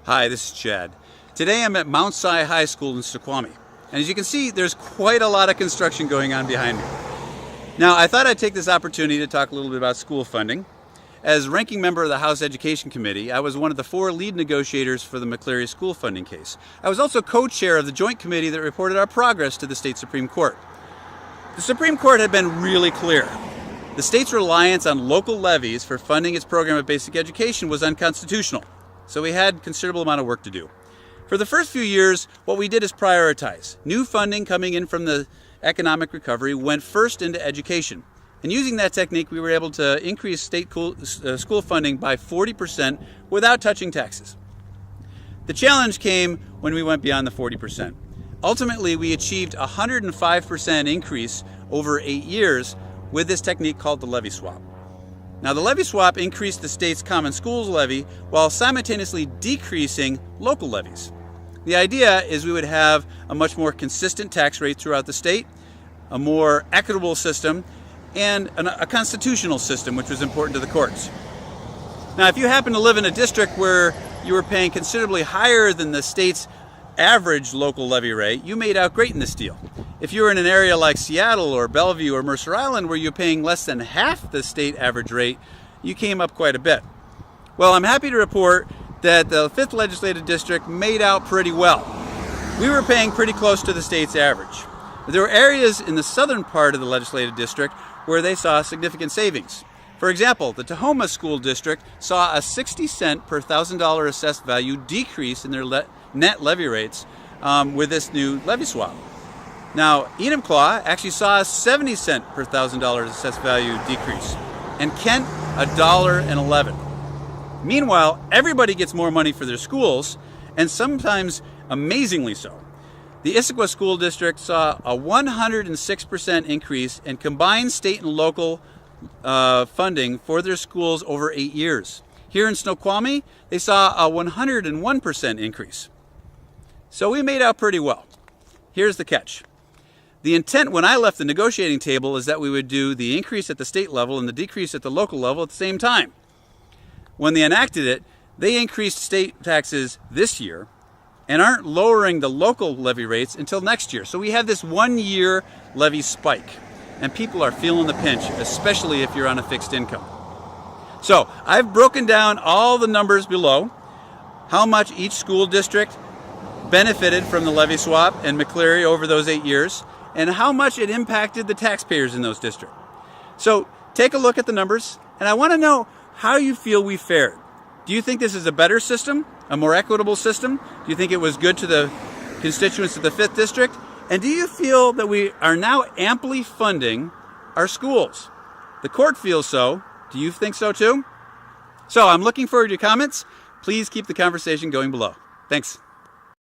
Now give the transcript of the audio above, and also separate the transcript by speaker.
Speaker 1: Hi, this is Chad. Today I'm at Mount Si High School in Snoqualmie. And as you can see, there's quite a lot of construction going on behind me. Now, I thought I'd take this opportunity to talk a little bit about school funding. As ranking member of the House Education Committee, I was one of the 4 lead negotiators for the McCleary's school funding case. I was also co-chair of the joint committee that reported our progress to the state Supreme Court. The Supreme Court had been really clear. The state's reliance on local levies for funding its program of basic education was unconstitutional. So we had a considerable amount of work to do. For the first few years, what we did is prioritize. New funding coming in from the economic recovery went first into education. And using that technique, we were able to increase state school funding by 40% without touching taxes. The challenge came when we went beyond the 40%. Ultimately, we achieved a 105% increase over 8 years with this technique called the levy swap. Now, the levy swap increased the state's common schools levy while simultaneously decreasing local levies. The idea is we would have a much more consistent tax rate throughout the state, a more equitable system, and a constitutional system, which was important to the courts. Now, if you happen to live in a district where you were paying considerably higher than the state's average local levy rate, you made out great in this deal. If you were in an area like Seattle or Bellevue or Mercer Island where you're paying less than half the state average rate, you came up quite a bit. Well, I'm happy to report that the 5th Legislative District made out pretty well. We were paying pretty close to the state's average. There were areas in the southern part of the Legislative District where they saw significant savings. For example, the Tahoma School District saw a 60 cent per $1,000 assessed value decrease in their net levy rates with this new levy swap. Now, Enumclaw actually saw a 70 cent per $1,000 assessed value decrease, and Kent $1.11. Meanwhile, everybody gets more money for their schools, and sometimes amazingly so. The Issaquah School District saw a 106% increase in combined state and local funding for their schools over 8 years. Here in Snoqualmie, they saw a 101% increase. So we made out pretty well. Here's the catch. The intent when I left the negotiating table is that we would do the increase at the state level and the decrease at the local level at the same time. When they enacted it, they increased state taxes this year and aren't lowering the local levy rates until next year. So we have this 1-year levy spike, and people are feeling the pinch, especially if you're on a fixed income. So I've broken down all the numbers below, how much each school district benefited from the levy swap and McCleary over those 8 years, and how much it impacted the taxpayers in those districts. So take a look at the numbers, and I want to know how you feel we fared. Do you think this is a better system, a more equitable system? Do you think it was good to the constituents of the 5th District? And do you feel that we are now amply funding our schools? The court feels so. Do you think so too? So I'm looking forward to your comments. Please keep the conversation going below. Thanks.